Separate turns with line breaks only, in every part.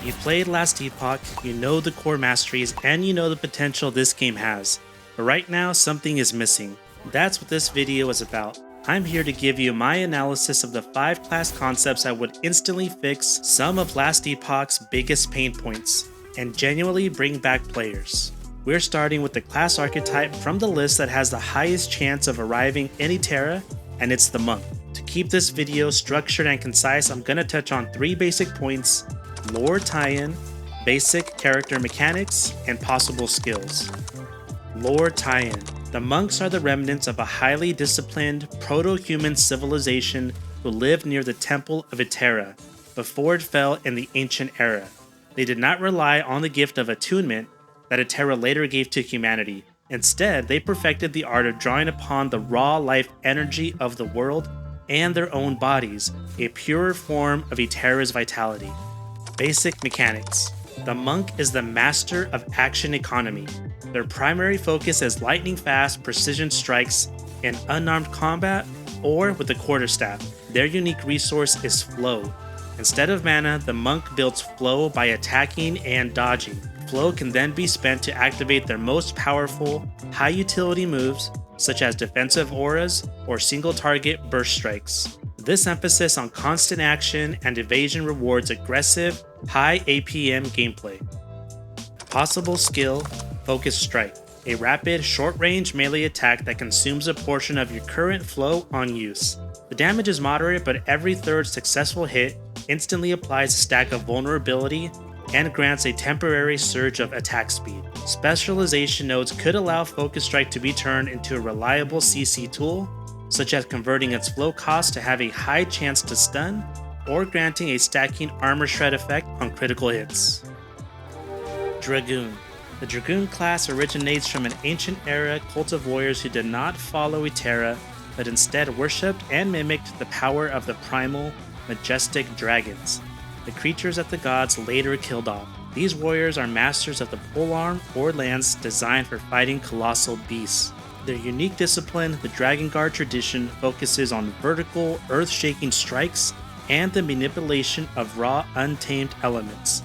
If you've played Last Epoch, you know the core masteries and you know the potential this game has. But right now, something is missing. That's what this video is about. I'm here to give you my analysis of the 5 class concepts that would instantly fix some of Last Epoch's biggest pain points, and genuinely bring back players. We're starting with the class archetype from the list that has the highest chance of arriving in Eterra, and it's the Monk. To keep this video structured and concise, I'm going to touch on 3 basic points: lore tie-in, basic character mechanics, and possible skills. Lore tie-in. The monks are the remnants of a highly disciplined, proto-human civilization who lived near the Temple of Eterra before it fell in the Ancient Era. They did not rely on the gift of attunement that Eterra later gave to humanity. Instead, they perfected the art of drawing upon the raw life energy of the world and their own bodies, a purer form of Eterra's vitality. Basic mechanics. The monk is the master of action economy. Their primary focus is lightning-fast precision strikes in unarmed combat or with the quarterstaff. Their unique resource is flow. Instead of mana, the monk builds flow by attacking and dodging. Flow can then be spent to activate their most powerful, high-utility moves, such as defensive auras or single-target burst strikes. This emphasis on constant action and evasion rewards aggressive, high APM gameplay. Possible skill: Focus Strike, a rapid, short-range melee attack that consumes a portion of your current flow on use. The damage is moderate, but every third successful hit instantly applies a stack of vulnerability and grants a temporary surge of attack speed. Specialization nodes could allow Focus Strike to be turned into a reliable CC tool, such as converting its flow cost to have a high chance to stun, or granting a stacking armor shred effect on critical hits. Dragoon. The Dragoon class originates from an ancient era cult of warriors who did not follow Eterra, but instead worshipped and mimicked the power of the primal, majestic dragons, the creatures that the gods later killed off. These warriors are masters of the polearm or lance designed for fighting colossal beasts. Their unique discipline, the Dragon Guard tradition, focuses on vertical, earth-shaking strikes and the manipulation of raw, untamed elements,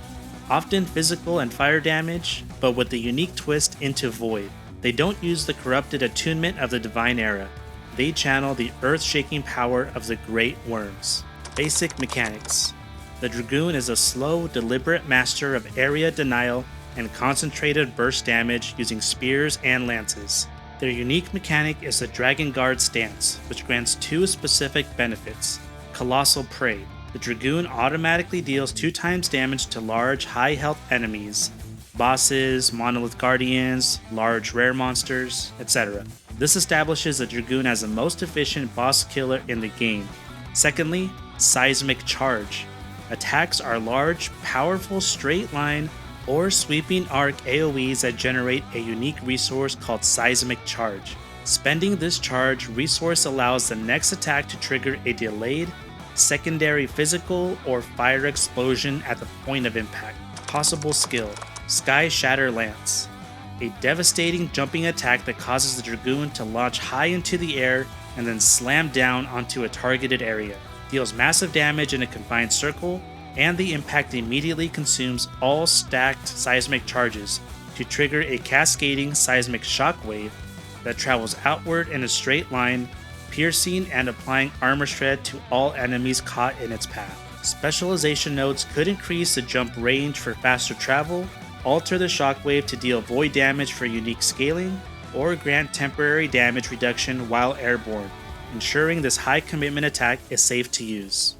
often physical and fire damage, but with a unique twist into void. They don't use the corrupted attunement of the Divine Era. They channel the earth-shaking power of the Great Worms. Basic mechanics. The Dragoon is a slow, deliberate master of area denial and concentrated burst damage using spears and lances. Their unique mechanic is the Dragon Guard stance, which grants 2 specific benefits. Colossal Prey. The Dragoon automatically deals 2 times damage to large, high-health enemies, bosses, monolith guardians, large rare monsters, etc. This establishes the Dragoon as the most efficient boss killer in the game. Secondly, Seismic Charge. Attacks are large, powerful straight line or sweeping arc AoEs that generate a unique resource called Seismic Charge. Spending this charge resource allows the next attack to trigger a delayed, secondary physical or fire explosion at the point of impact. Possible skill: Sky Shatter Lance, a devastating jumping attack that causes the Dragoon to launch high into the air and then slam down onto a targeted area. Deals massive damage in a confined circle, and the impact immediately consumes all stacked seismic charges to trigger a cascading seismic shockwave that travels outward in a straight line, piercing and applying armor shred to all enemies caught in its path. Specialization nodes could increase the jump range for faster travel, alter the shockwave to deal void damage for unique scaling, or grant temporary damage reduction while airborne, ensuring this high commitment attack is safe to use.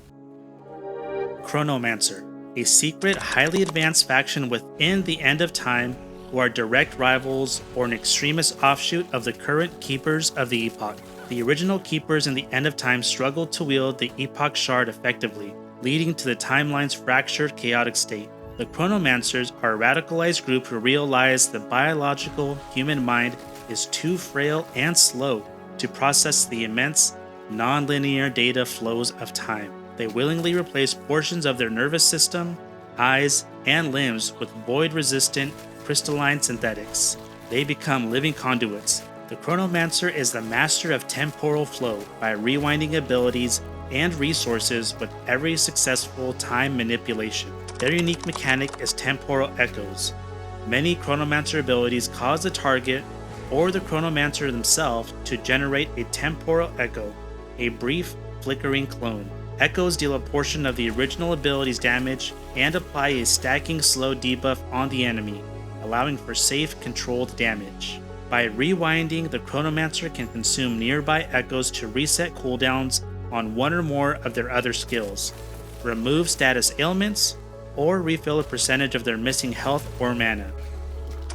Chronomancer, a secret, highly advanced faction within the End of Time who are direct rivals or an extremist offshoot of the current Keepers of the Epoch. The original Keepers in the End of Time struggled to wield the Epoch Shard effectively, leading to the timeline's fractured, chaotic state. The Chronomancers are a radicalized group who realize the biological human mind is too frail and slow to process the immense, non-linear data flows of time. They willingly replace portions of their nervous system, eyes, and limbs with void-resistant, crystalline synthetics. They become living conduits. The Chronomancer is the master of temporal flow by rewinding abilities and resources with every successful time manipulation. Their unique mechanic is temporal echoes. Many Chronomancer abilities cause the target or the Chronomancer themselves to generate a temporal echo, a brief, flickering clone. Echoes deal a portion of the original ability's damage and apply a stacking slow debuff on the enemy, allowing for safe, controlled damage. By rewinding, the Chronomancer can consume nearby echoes to reset cooldowns on one or more of their other skills, remove status ailments, or refill a percentage of their missing health or mana.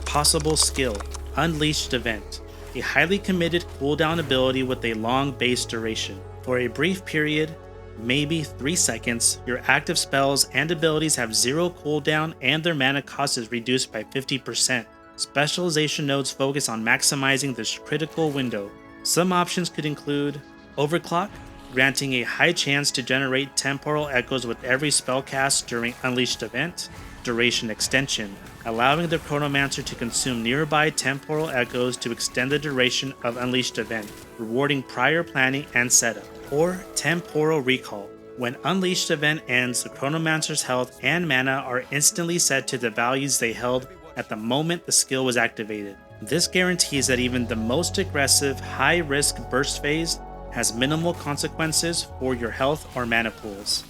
Possible skill: Unleashed Event, a highly committed cooldown ability with a long base duration. For a brief period, maybe 3 seconds, your active spells and abilities have 0 cooldown and their mana cost is reduced by 50%. Specialization nodes focus on maximizing this critical window. Some options could include Overclock, granting a high chance to generate temporal echoes with every spell cast during Unleashed Event. Duration Extension, allowing the Chronomancer to consume nearby temporal echoes to extend the duration of Unleashed Event, rewarding prior planning and setup. Or Temporal Recall. When Unleashed Event ends, the Chronomancer's health and mana are instantly set to the values they held at the moment the skill was activated. This guarantees that even the most aggressive, high-risk burst phase has minimal consequences for your health or mana pools.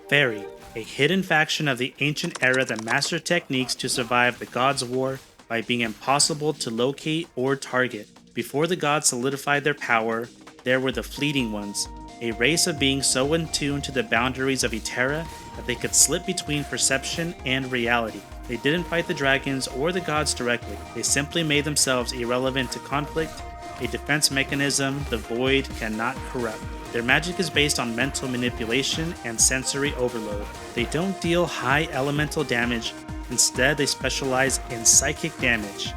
Fairy, a hidden faction of the ancient era that mastered techniques to survive the Gods' War by being impossible to locate or target. Before the gods solidified their power, there were the Fleeting Ones, a race of beings so in tune to the boundaries of Eterra that they could slip between perception and reality. They didn't fight the dragons or the gods directly, they simply made themselves irrelevant to conflict, a defense mechanism the void cannot corrupt. Their magic is based on mental manipulation and sensory overload. They don't deal high elemental damage, instead they specialize in psychic damage.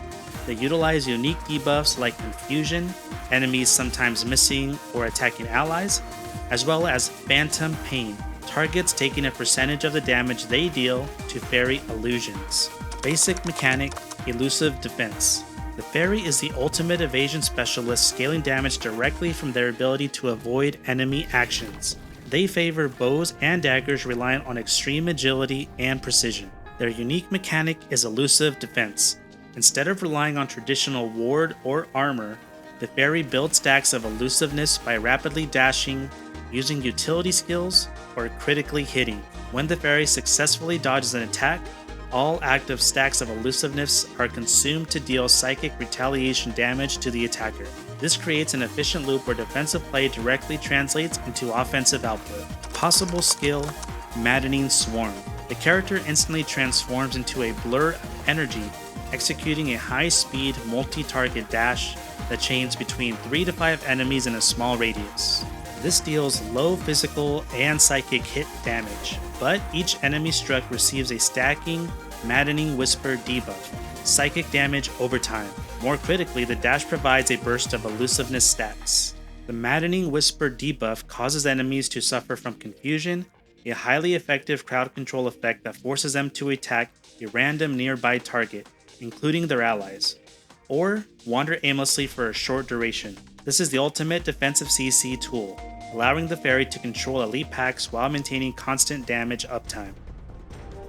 They utilize unique debuffs like Confusion, enemies sometimes missing or attacking allies, as well as Phantom Pain, targets taking a percentage of the damage they deal to Fairy illusions. Basic mechanic: Elusive Defense. The Fairy is the ultimate evasion specialist, scaling damage directly from their ability to avoid enemy actions. They favor bows and daggers relying on extreme agility and precision. Their unique mechanic is Elusive Defense. Instead of relying on traditional ward or armor, the Fairy builds stacks of elusiveness by rapidly dashing, using utility skills, or critically hitting. When the Fairy successfully dodges an attack, all active stacks of elusiveness are consumed to deal psychic retaliation damage to the attacker. This creates an efficient loop where defensive play directly translates into offensive output. Possible skill: Maddening Swarm. The character instantly transforms into a blur of energy, executing a high-speed multi-target dash that chains between 3 to 5 enemies in a small radius. This deals low physical and psychic hit damage, but each enemy struck receives a stacking, maddening whisper debuff, psychic damage over time. More critically, the dash provides a burst of elusiveness stacks. The maddening whisper debuff causes enemies to suffer from confusion, a highly effective crowd control effect that forces them to attack a random nearby target, including their allies, or wander aimlessly for a short duration. This is the ultimate defensive CC tool, allowing the Fairy to control elite packs while maintaining constant damage uptime.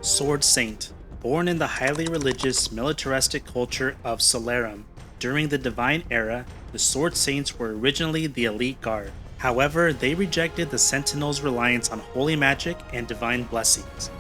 Sword Saint. Born in the highly religious, militaristic culture of Solarum, during the Divine Era, the Sword Saints were originally the elite guard. However, they rejected the Sentinels' reliance on holy magic and divine blessings,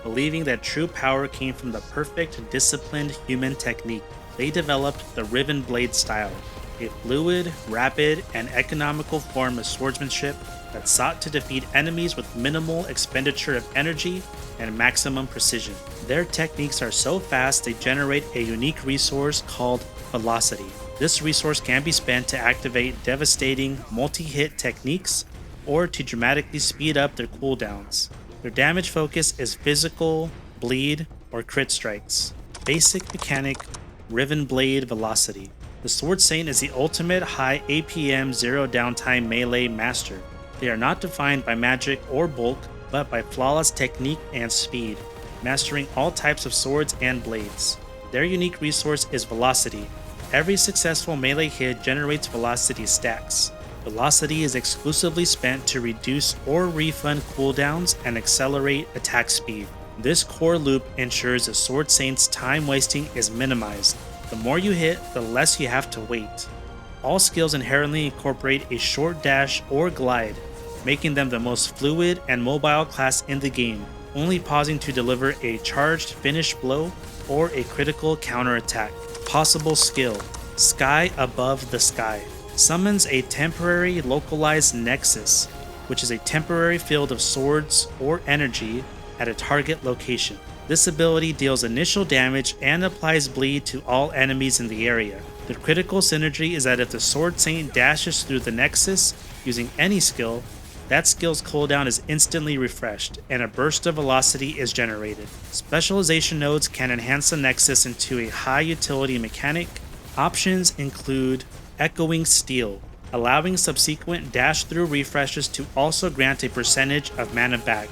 believing that true power came from the perfect, disciplined human technique. They developed the Riven Blade style, a fluid, rapid, and economical form of swordsmanship that sought to defeat enemies with minimal expenditure of energy and maximum precision. Their techniques are so fast they generate a unique resource called Velocity. This resource can be spent to activate devastating multi-hit techniques or to dramatically speed up their cooldowns. Their damage focus is physical, bleed, or crit strikes. Basic mechanic: Riven Blade Velocity. The Sword Saint is the ultimate high APM zero downtime melee master. They are not defined by magic or bulk, but by flawless technique and speed, mastering all types of swords and blades. Their unique resource is Velocity. Every successful melee hit generates Velocity stacks. Velocity is exclusively spent to reduce or refund cooldowns and accelerate attack speed. This core loop ensures the Sword Saint's time wasting is minimized. The more you hit, the less you have to wait. All skills inherently incorporate a short dash or glide, making them the most fluid and mobile class in the game, only pausing to deliver a charged finish blow or a critical counterattack. Possible skill: Sky Above the Sky. Summons a temporary localized nexus, which is a temporary field of swords or energy at a target location. This ability deals initial damage and applies bleed to all enemies in the area. The critical synergy is that if the Sword Saint dashes through the nexus using any skill, that skill's cooldown is instantly refreshed, and a burst of velocity is generated. Specialization nodes can enhance the nexus into a high utility mechanic. Options include Echoing Steel, allowing subsequent dash-through refreshes to also grant a percentage of mana back,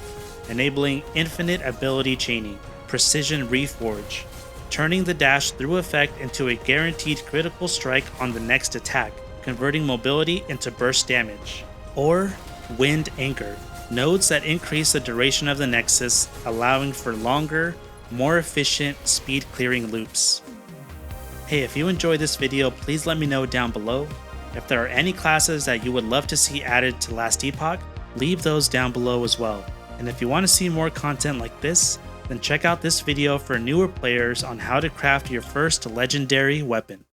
enabling infinite ability chaining. Precision Reforge, turning the dash-through effect into a guaranteed critical strike on the next attack, converting mobility into burst damage. Or Wind Anchor, nodes that increase the duration of the nexus, allowing for longer, more efficient speed clearing loops. Hey, if you enjoyed this video, please let me know down below. If there are any classes that you would love to see added to Last Epoch, leave those down below as well. And if you want to see more content like this, then check out this video for newer players on how to craft your first legendary weapon.